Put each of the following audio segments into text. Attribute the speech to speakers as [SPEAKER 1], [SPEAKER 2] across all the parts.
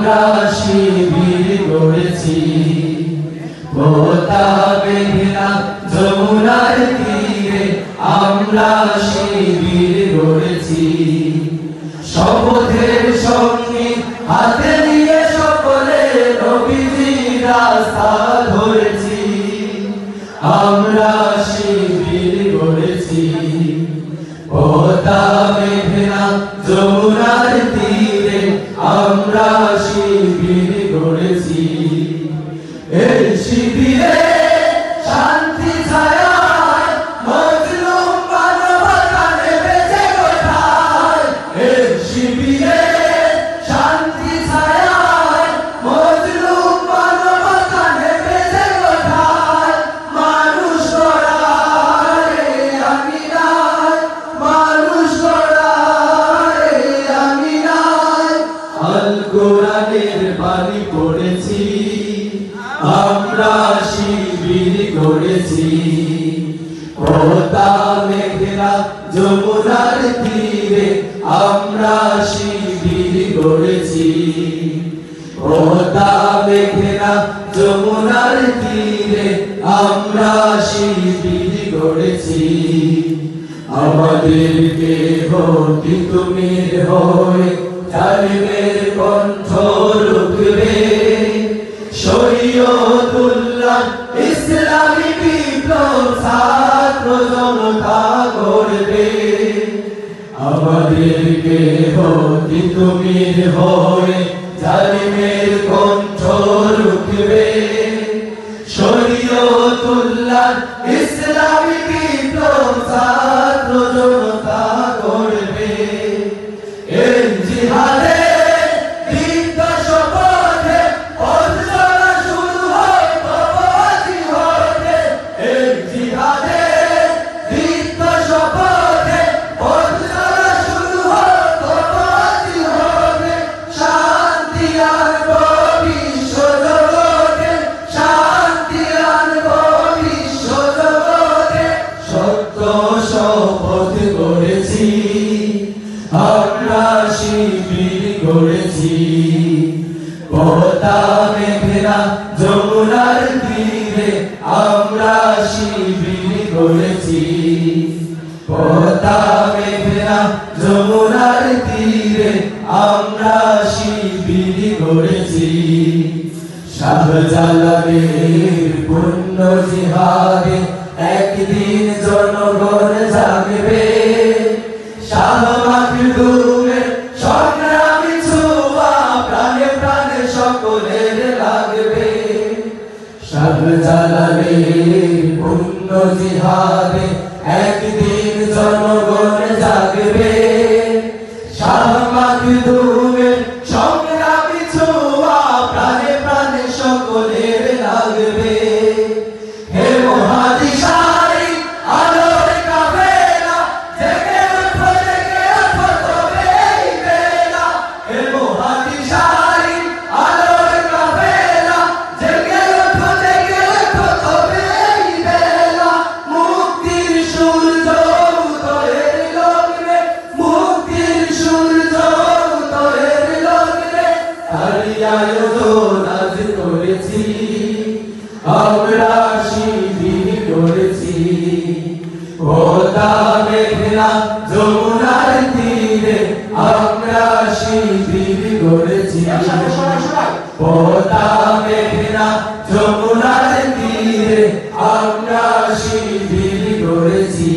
[SPEAKER 1] আমরা শিবির গড়েছি পোতা মেঘনা যমুনার তীরে আমরা শিবির গড়েছি শপথের সঙ্গে হাতে নিয়ে সকলে নবীজির রাস্তা ধরেছি আমরা শিবির গড়েছি পোতা মেঘনা যমুনার তীরে আমরা শিবির গড়েছি এই শিবিরে শান্তি ছায়ায় মজলুম মানবতা নেমেছে কোথায় এই শিবিরে শান্তি ছায়ায় মজলুম মানবতা নেমেছে কোথায় মানুষ গড়ারে আমি নাই মানুষ গড়ারে আমি নাই আল কোরআনের বাণী পড়েছি আমরা শিবির গড়েছি পোতা মেঘনা যমুনার তীরে আমরা শিবির গড়েছি পোতা মেঘনা যমুনার তীরে আমরা শিবির গড়েছি আমাদেরকে হতি তুমি হয়ে জালিমের কণ্ঠ রুখবে শরীয়তুল্লাহ ইসলামী বিপ্লব ছাত্র জনতা গড়বে আমাদেরকে হতি তুমি হয়ে জালিমের কণ্ঠ রুখবে শরীয়তুল্লাহ ইসলামী বিপ্লব ছাত্র জনতা গড়বে এই জিহাদে আমরা শিবির গড়েছি পোতা মেঘনা যমুনার তীরে আমরা শিবির গড়েছি পোতা মেঘনা যমুনার তীরে আমরা শিবির গড়েছি শাহজালালের পুণ্য জিহাদে একদিন জনগণ জাগবে শাহ মাখদুমের সংগ্রামী ছোঁয়া প্রাণে প্রাণে সকলের লাগবে শাহজালালের পুণ্য জিহাদে একদিন জনগণ জাগবে শাহ মাখদুমের সংগ্রামী ছোঁয়া প্রাণে প্রাণে সকলের লাগবে হে মহাদিশারি আলোর কাফেলা জেগে ওঠো তবে এই বেলা হে মহাদিশারি আলোর কাফেলা জেগে ওঠো তবে এই বেলা মুক্তির সূর্য উদয়ের লগ্নে মুক্তির সূর্য উদয়ের লগ্নে তারই আয়োজন আজ করেছি আমরা শিবির গড়েছি পোতা মেঘনা যমুনার তীরে আমরা শিবির গড়েছি পোতা মেঘনা যমুনার তীরে আমরা শিবির গড়েছি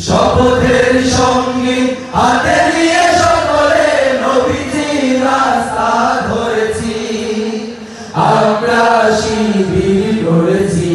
[SPEAKER 1] শপথের সঙ্গে হাতে নিয়ে সকলে নবীজির রাস্তা ধরেছি আমরা শিবির গড়েছি